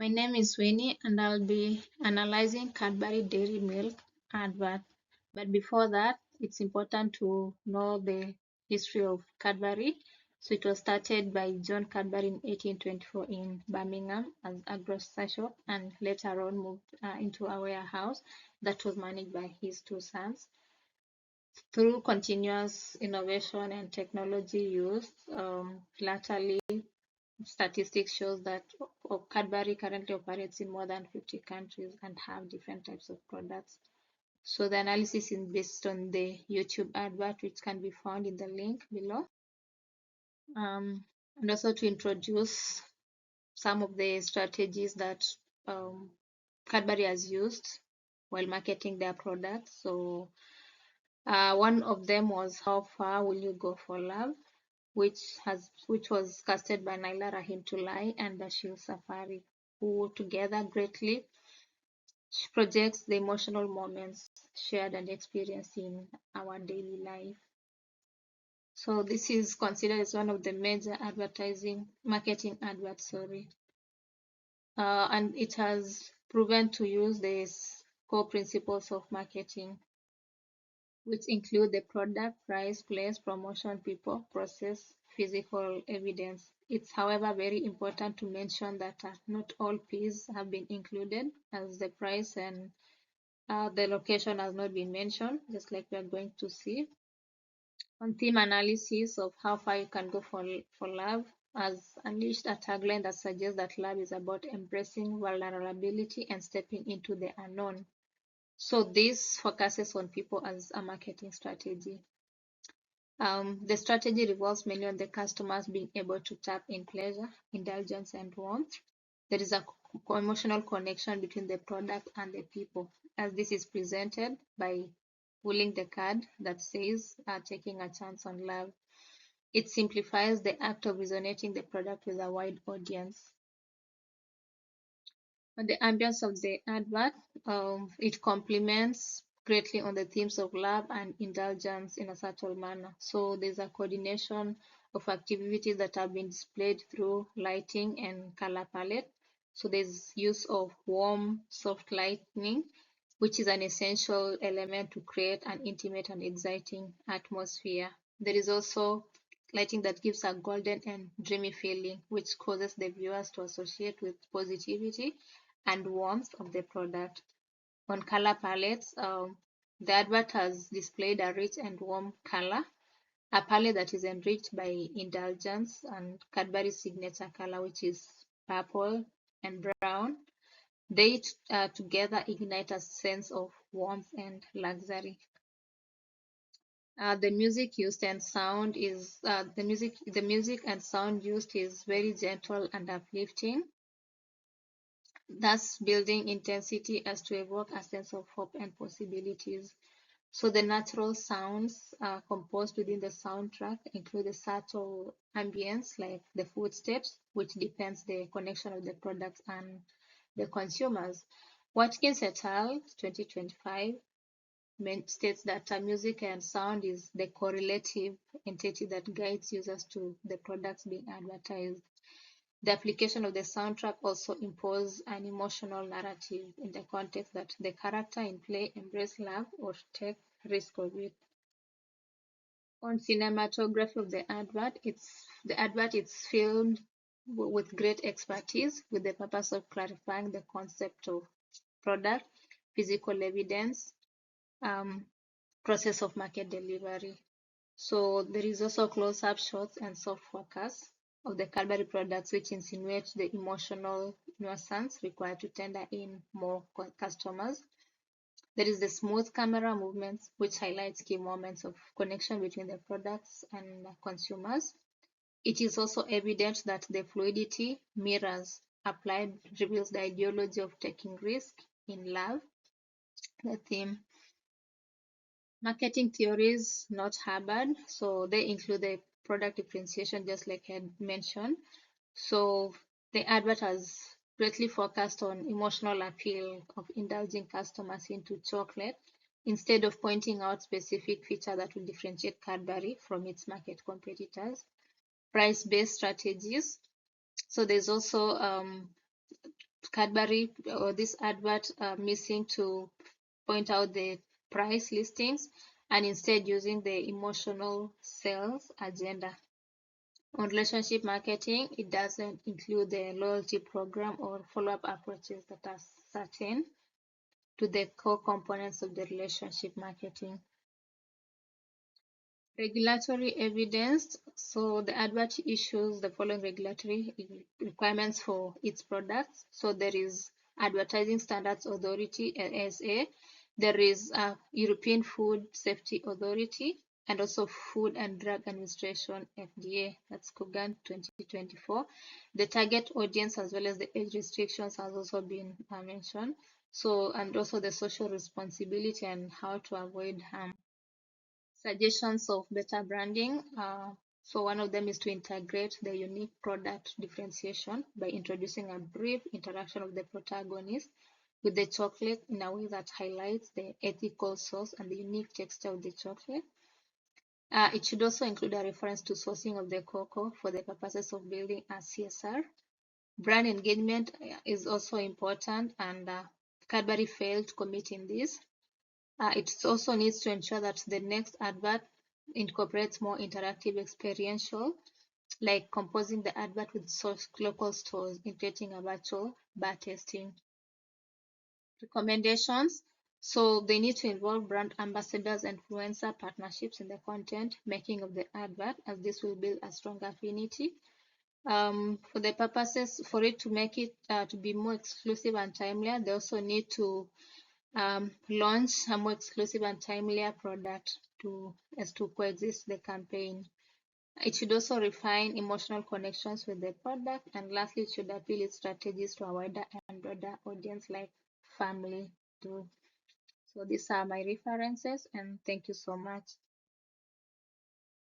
My name is Winnie and I'll be analyzing Cadbury Dairy Milk advert. But before that, it's important to know the history of Cadbury. So it was started by John Cadbury in 1824 in Birmingham as a grocery shop and later on moved into a warehouse that was managed by his two sons. Through continuous innovation and technology use, latterly statistics shows that Cadbury currently operates in more than 50 countries and have different types of products. So the analysis is based on the YouTube advert, which can be found in the link below. And also to introduce some of the strategies that Cadbury has used while marketing their products. So one of them was How Far Will You Go for Love, which was casted by Naila Rahim Tulai and Bashir Safari, who together greatly projects the emotional moments shared and experienced in our daily life. So this is considered as one of the major marketing adverts, and it has proven to use these core principles of marketing, which include the product, price, place, promotion, people, process, physical evidence. It's, however, very important to mention that not all P's have been included, as the price and the location has not been mentioned, just like we are going to see. On theme analysis of how far you can go for love has unleashed a tagline that suggests that love is about embracing vulnerability and stepping into the unknown. So this focuses on people as a marketing strategy. The strategy revolves mainly on the customers being able to tap in pleasure, indulgence, and warmth. There is a emotional connection between the product and the people, as this is presented by pulling the card that says taking a chance on love. It simplifies the act of resonating the product with a wide audience. On the ambience of the advert, it complements greatly on the themes of love and indulgence in a subtle manner. So there's a coordination of activities that have been displayed through lighting and color palette. So there's use of warm, soft lighting, which is an essential element to create an intimate and exciting atmosphere. There is also lighting that gives a golden and dreamy feeling, which causes the viewers to associate with positivity and warmth of the product. On color palettes, the advert has displayed a rich and warm color, a palette that is enriched by indulgence and Cadbury's signature color, which is purple and brown. They together ignite a sense of warmth and luxury. The music used and sound is the music and sound used is very gentle and uplifting, thus building intensity as to evoke a sense of hope and possibilities. So the natural sounds composed within the soundtrack include the subtle ambience like the footsteps, which depends the connection of the products and the consumers. Watkins et al. 2025 states that music and sound is the correlative entity that guides users to the products being advertised. The application of the soundtrack also imposes an emotional narrative in the context that the character in play embrace love or take risk of it. On cinematography of the advert, it's filmed with great expertise with the purpose of clarifying the concept of product, physical evidence, process of market delivery. So there is also close-up shots and soft focus of the Cadbury products, which insinuate the emotional nuisance required to tender in more customers. There is the smooth camera movements, which highlights key moments of connection between the products and consumers. It is also evident that the fluidity mirrors applied reveals the ideology of taking risk in love. The theme marketing theories, not Harvard, so they include the product differentiation, just like I had mentioned. So the advert has greatly focused on emotional appeal of indulging customers into chocolate instead of pointing out specific feature that will differentiate Cadbury from its market competitors. Price-based strategies. So there's also Cadbury or this advert missing to point out the price listings and instead using the emotional sales agenda. On relationship marketing, it doesn't include the loyalty program or follow-up approaches that are certain to the core components of the relationship marketing. Regulatory evidence. So the advert issues the following regulatory requirements for its products. So there is Advertising Standards Authority, ASA. There is a European Food Safety Authority and also Food and Drug Administration, FDA. That's Kugan 2024. The target audience as well as the age restrictions has also been mentioned. So, and also the social responsibility and how to avoid harm. Suggestions of better branding. So one of them is to integrate the unique product differentiation by introducing a brief interaction of the protagonist with the chocolate in a way that highlights the ethical source and the unique texture of the chocolate. It should also include a reference to sourcing of the cocoa for the purposes of building a CSR. Brand engagement is also important, and Cadbury failed to commit in this. It also needs to ensure that the next advert incorporates more interactive experiential, like composing the advert with local stores, integrating a virtual bar tasting. Recommendations. So they need to involve brand ambassadors and influencer partnerships in the content making of the advert, as this will build a strong affinity. For the purposes for it to make it to be more exclusive and timelier, they also need to launch a more exclusive and timelier product as to coexist the campaign. It should also refine emotional connections with the product, and lastly, it should appeal its strategies to a wider and broader audience like family too. So these are my references, and thank you so much.